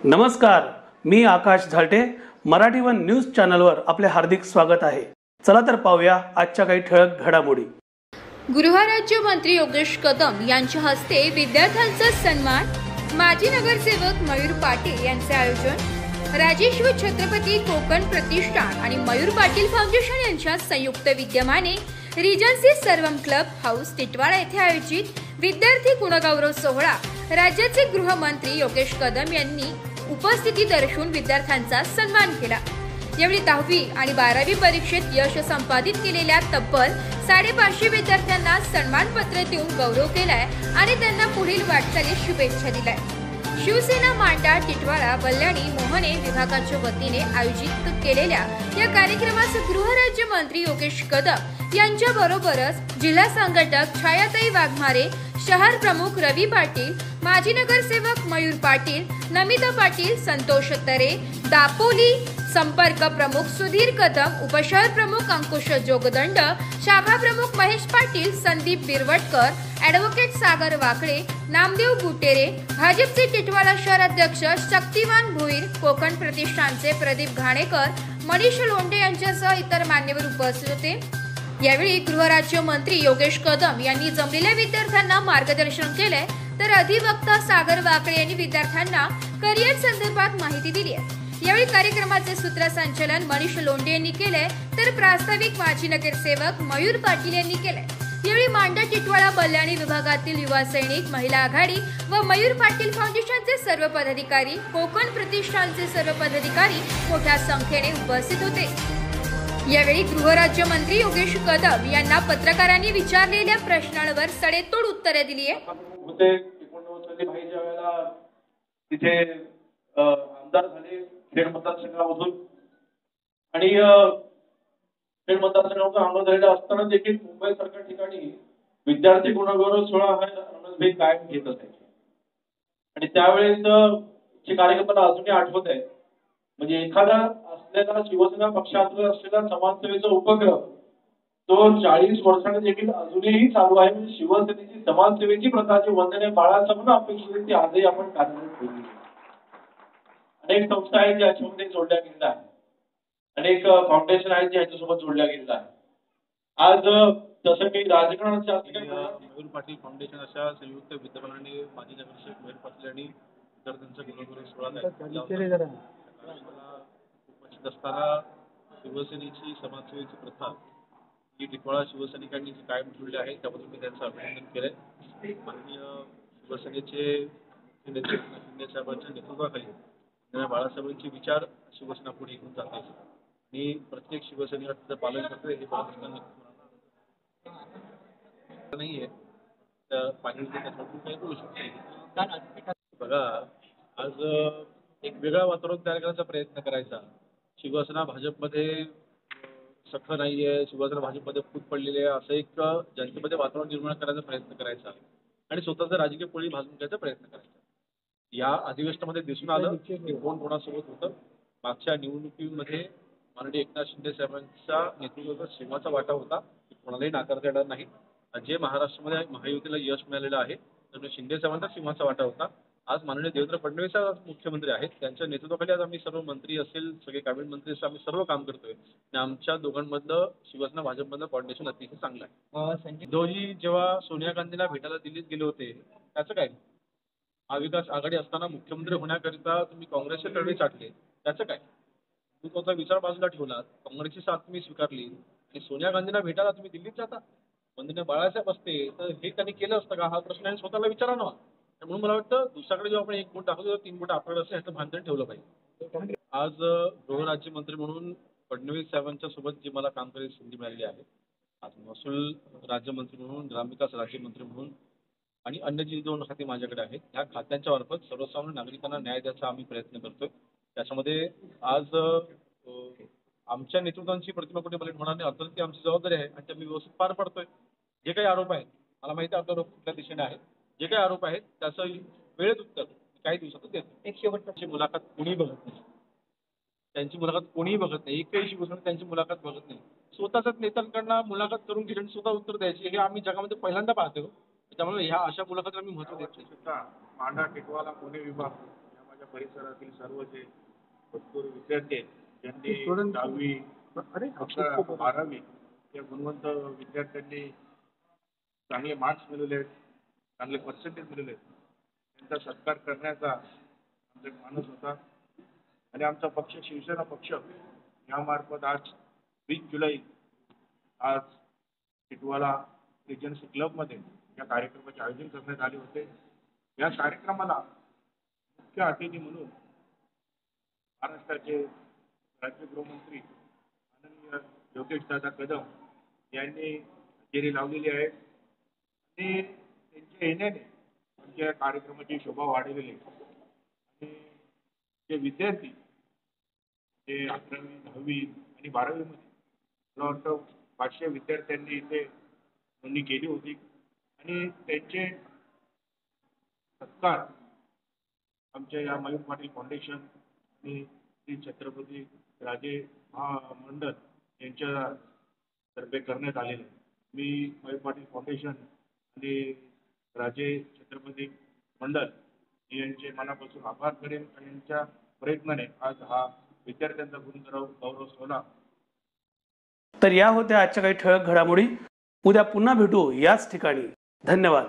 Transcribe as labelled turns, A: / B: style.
A: नमस्कार, मी आकाश झालटे. Marathi one news चॅनलवर आपले हार्दिक स्वागत आहे. चला तर पाहूया आजच्या काही ठळक घडामोडी.
B: गृहराज्यमंत्री योगेश कदम यांच्या हस्ते विद्यार्थ्यांचा सन्मान. माजी नगरसेवक मयूर पाटील यांचे आयोजन. राजेश्वर छत्रपती कोकण प्रतिष्ठान आणि मयूर पाटील फाउंडेशन यांच्या संयुक्त विद्यमाने रिजन्सी सर्वम क्लब हाऊस टिटवाळा येथे आयोजित विद्यार्थी गुणगौरव सोहळा. राज्याचे गृहमंत्री योगेश कदम यांनी उपस्थिती दर्शवून विद्यार्थ्यांचा सन्मान केला. यावेळी 10वी आणि 12वी परीक्षेत यश संपादित केलेल्या तब्बल 550 विद्यार्थ्यांना सन्मानपत्र देऊन गौरव केलाय आणि त्यांना पुढील वाटचालीस शुभेच्छा दिल्या. शिवसेना मांडा टिटवाळा वल्याणी मोहने विभागाच्या वतीने आयोजित केलेल्या या कार्यक्रमास गृहराज्यमंत्री योगेश कदम यांच्या बरोबरच जिल्हा संघटक छायाताई वाघमारे, शहर प्रमुख रवी पाटील, माजी नगरसेवक मयूर पाटील, नमिता पाटील, संतोष तरे, दापोली संपर्क प्रमुख सुधीर कदम, उपशहर प्रमुख अंकुश जोगदंड, शाखा प्रमुख महेश पाटील, संदीप बिरवटकर, ॲडव्होकेट सागर वाकळे, नामदेव बुटेरे, भाजपचे टिटवाळा शहर अध्यक्ष शक्तिवान भोईर, कोकण प्रतिष्ठानचे प्रदीप घाणेकर, मनीष लोंढे यांच्यासह इतर मान्यवर उपस्थित होते. यावेळी गृहराज्यमंत्री योगेश कदम यांनी जमलेल्या विद्यार्थ्यांना मार्गदर्शन केले, तर अधिवक्ता सागर वाकळे यांनी विद्यार्थ्यांना करिअर संदर्भात माहिती दिली आहे. यावेळी कार्यक्रमाचे सूत्रसंचालन मनीष लोंढे यांनी केले, तर प्रास्ताविक माजी नगरसेवक मयूर पाटील यांनी केले. यावेळी मांडा टिटवाळा बल्याणी विभागातील युवा सैनिक, महिला आघाडी व मयूर पाटील फाउंडेशनचे सर्व पदाधिकारी, कोकण प्रतिष्ठानचे सर्व पदाधिकारी मोठ्या संख्येने उपस्थित होते. यावेळी गृहराज्यमंत्री योगेश कदम यांना पत्रकारांनी विचारलेल्या प्रश्नांवर सडेतोड उत्तरे दिली आहे.
C: तिथे आमदार झाले खेड मतदारसंघामधून आणि खेड मतदारसंघामधून आमदार झालेला असताना देखील मुंबई सारख्या ठिकाणी विद्यार्थी गुणगौरव सोहळा हा रमेशभाई कायम घेत असायचे आणि त्यावेळेस कार्यक्रम मला अजूनही आठवत आहे. म्हणजे एखादा असलेला शिवसेना पक्षात असलेला समाजसेवेचा उपक्रम तो 40 वर्षांनी देखील अजूनही चालू आहे. म्हणजे शिवसेनेची समाजसेवेची प्रथा जी वंदने बाळासाहेबांना अपेक्षित ती आजही आपण कार्यरत ठेवली. अनेक संस्था आहेत ज्या याच्यामध्ये जोडल्या गेलेल्या आहेत, अनेक फाउंडेशन आहेत जे याच्यासोबत जोडल्या गेलेल्या आहेत. आज जसं काही राजकारणाच्या
D: मयूर पाटील फाउंडेशन अशा संयुक्त विद्यमानाने माजी नगरसेवक मयूर पाटील आणि विद्यार्थ्यांचा गुणगौरव सोहळा उपस्थित असताना शिवसेनेची समाजसेवेची प्रथा ही टिटवाळा शिवसैनिकांनी जी कायम ठेवली आहे त्याबद्दल मी त्यांचं अभिनंदन केलंय. माननीय शिवसेनेचे शिंदे साहेबांच्या नेतृत्वाखाली बाळासाहेबांचे विचार शिवसेना पुढे घेऊन जाते आणि प्रत्येक शिवसैनिक त्याचं पालन करते. हे नाहीये तर पाणी काही करू शकतो. बघा, आज एक वेगळा वातावरण तयार करण्याचा प्रयत्न करायचा. शिवसेना भाजपमध्ये सख्य नाहीये, शिवसेना भाजपमध्ये फूट पडलेली आहे असं एक जनतेमध्ये वातावरण निर्माण करण्याचा प्रयत्न करायचा आणि स्वतःचा राजकीय पोळी भाजून घ्यायचा प्रयत्न करायचा. या अधिवेशनामध्ये दिसून आलं की कोण कोणासोबत होतं. मागच्या निवडणुकीमध्ये माननीय एकनाथ शिंदे साहेबांच्या नेतृत्वाचा सिंहाचा वाटा होता, कोणालाही नाकारता येणार नाही. जे महाराष्ट्रामध्ये महायुतीला यश मिळालेलं आहे तर शिंदे साहेबांचा सिंहाचा वाटा होता. आज माननीय देवेंद्र फडणवीस मुख्यमंत्री आहेत, त्यांच्या नेतृत्वाखाली आज आम्ही सर्व मंत्री असेल, सगळे कॅबिनेट मंत्री असेल, आम्ही सर्व काम करतोय आणि आमच्या दोघांमधलं शिवसेना भाजपमधलं कॉर्डिनेशन अतिशय चांगलं आहे. उद्धवजी जेव्हा सोनिया गांधीला भेटायला दिल्लीत गेले होते त्याचं काय, महाविकास आघाडी असताना मुख्यमंत्री होण्याकरिता तुम्ही काँग्रेसचे तळवे चाटले त्याचं काय, तुम्ही तुमचा विचार बाजूला ठेवला, काँग्रेसची साथ तुम्ही स्वीकारली आणि सोनिया गांधीला भेटायला तुम्ही दिल्लीत जाता. वंदनीय बाळासाहेब असते तर हे त्यांनी केलं असतं का, हा प्रश्न आहे स्वतःला विचारा ना. म्हणून मला वाटतं दुसऱ्याकडे जेव्हा आपण एक बोट दाखवतो 3 बोट आपल्याकडे असं ह्याचं भांडण ठेवलं पाहिजे. आज गृहराज्यमंत्री म्हणून फडणवीस साहेबांच्या सोबत जी मला काम करायची संधी मिळालेली आहे, आज महसूल राज्यमंत्री म्हणून, ग्रामविकास राज्यमंत्री म्हणून आणि अन्य जी 2 खाती माझ्याकडे आहेत ह्या खात्यांच्या मार्फत सर्वसामान्य नागरिकांना न्याय द्यायचा आम्ही प्रयत्न करतोय. त्याच्यामध्ये आज आमच्या नेतृत्वांची प्रतिमा कुठे बलीत होणार नाही अर्थात ती आमची जबाबदारी आहे आणि त्या मी व्यवस्थित पार पडतोय. जे काही आरोप आहेत मला माहिती आहे आपला रोग कुठल्या दिशेने आहे, जे काही आरोप आहेत त्याचं वेळेत उत्तर काही दिवसातच देतो. एक शेवटची मुलाखत कोणीही बघत नाही, त्यांची मुलाखत कोणीही बघत नाही, एकही शिवसेना त्यांची मुलाखत बघत नाही. स्वतःच्याच नेत्यांकडनं मुलाखत करून घेऊन सुद्धा उत्तर द्यायची हे आम्ही जगामध्ये पहिल्यांदा पाहतो. त्यामुळे ह्या अशा मुलाखतीला मी महत्त्व देतो.
C: मांडा टिटवाळा पुणे विभाग या माझ्या
D: आमच्या परिसरातील सर्व जे भरपूर विद्यार्थी आहेत ज्यांनी 10वी 12वी या गुणवंत विद्यार्थ्यांनी चांगले मार्क्स मिळवले आहेत, चांगले पर्सेंटेज मिळवले आहेत, त्यांचा सत्कार करण्याचा आमचा मानस होता. आणि आमचा पक्ष शिवसेना पक्ष यामार्फत आज 20 जुलै आज टिटवाळा एजन्सी क्लबमध्ये या कार्यक्रमाचे आयोजन करण्यात आले होते. या कार्यक्रमाला मुख्य अतिथी म्हणून महाराष्ट्राचे राज्य गृहमंत्री माननीय योगेशदादा कदम यांनी हजेरी लावलेली आहे आणि त्यांच्या येण्याने आमच्या कार्यक्रमाची शोभा वाढलेली आहे. आणि जे विद्यार्थी जे 11वी 10वी आणि 12वी मध्ये मला वाटतं 500 विद्यार्थ्यांनी इथे नोंदणी केली होती आणि त्यांचे सत्कार आमच्या या मयूर पाटील फाउंडेशन आणि श्री छत्रपती राजे महामंडळ यांच्या तर्फे करण्यात आलेले. मी मयूर पाटील फाउंडेशन आणि राजे छत्रपती मंडळ यांचे मनापासून आभार करेन आणि यांच्या प्रयत्नाने आज हा विद्यार्थ्यांचा गौरव सोहळा.
A: तर या होत्या आजच्या काही ठळक घडामोडी. उद्या पुन्हा भेटू याच ठिकाणी. धन्यवाद.